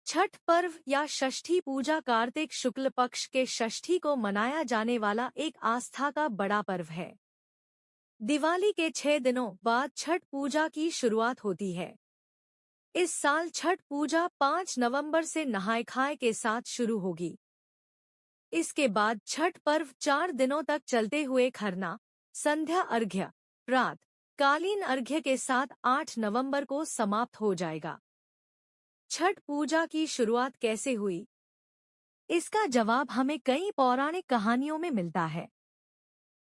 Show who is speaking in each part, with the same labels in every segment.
Speaker 1: छठ पर्व या षष्ठी पूजा कार्तिक शुक्ल पक्ष के षष्ठी को मनाया जाने वाला एक आस्था का बड़ा पर्व है। दिवाली के 6 दिनों बाद छठ पूजा की शुरुआत होती है। इस साल छठ पूजा 5 नवंबर से नहाय खाए के साथ शुरू होगी। इसके बाद छठ पर्व 4 दिनों तक चलते हुए खरना, संध्या अर्घ्य, रात कालीन अर्घ्य के साथ 8 नवंबर को समाप्त हो जाएगा। छठ पूजा की शुरुआत कैसे हुई? इसका जवाब हमें कई पौराणिक कहानियों में मिलता है।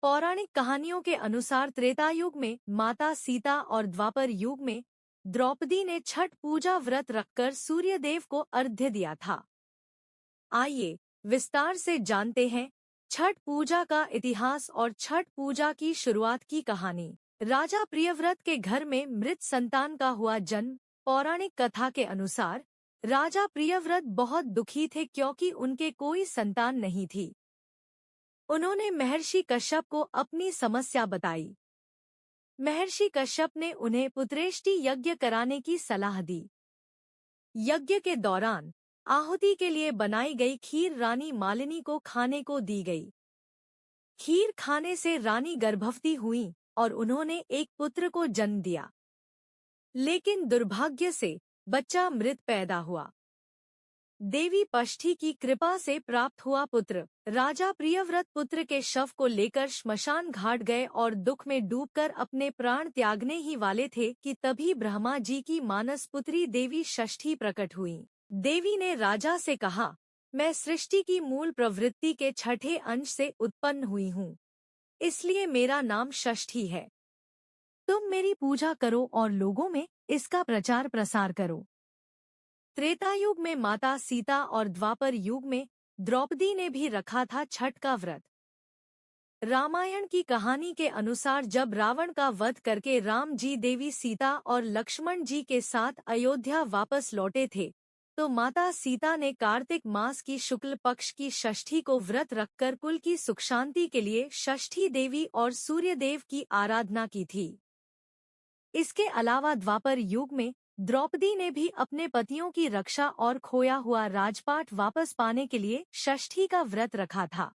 Speaker 1: पौराणिक कहानियों के अनुसार त्रेता युग में माता सीता और द्वापर युग में द्रौपदी ने छठ पूजा व्रत रखकर सूर्यदेव को अर्घ्य दिया था। आइए विस्तार से जानते हैं छठ पूजा का इतिहास और छठ पूजा की शुरुआत की कहानी। राजा प्रियव्रत के घर में मृत संतान का हुआ जन्म। पौराणिक कथा के अनुसार राजा प्रियव्रत बहुत दुखी थे क्योंकि उनके कोई संतान नहीं थी। उन्होंने महर्षि कश्यप को अपनी समस्या बताई। महर्षि कश्यप ने उन्हें पुत्रेष्टि यज्ञ कराने की सलाह दी। यज्ञ के दौरान आहुति के लिए बनाई गई खीर रानी मालिनी को खाने को दी गई। खीर खाने से रानी गर्भवती हुई और उन्होंने एक पुत्र को जन्म दिया, लेकिन दुर्भाग्य से बच्चा मृत पैदा हुआ। देवी पष्ठी की कृपा से प्राप्त हुआ पुत्र राजा प्रियव्रत पुत्र के शव को लेकर श्मशान घाट गए और दुख में डूबकर अपने प्राण त्यागने ही वाले थे कि तभी ब्रह्मा जी की मानस पुत्री देवी षष्ठी प्रकट हुई। देवी ने राजा से कहा, मैं सृष्टि की मूल प्रवृत्ति के छठे अंश से उत्पन्न हुई हूँ, इसलिए मेरा नाम षष्ठी है। तुम मेरी पूजा करो और लोगों में इसका प्रचार प्रसार करो। त्रेता युग में माता सीता और द्वापर युग में द्रौपदी ने भी रखा था छठ का व्रत। रामायण की कहानी के अनुसार जब रावण का वध करके राम जी देवी सीता और लक्ष्मण जी के साथ अयोध्या वापस लौटे थे, तो माता सीता ने कार्तिक मास की शुक्ल पक्ष की षष्ठी को व्रत रखकर कुल की सुख शांति के लिए षष्ठी देवी और सूर्यदेव की आराधना की थी। इसके अलावा द्वापर युग में द्रौपदी ने भी अपने पतियों की रक्षा और खोया हुआ राजपाट वापस पाने के लिए षष्ठी का व्रत रखा था।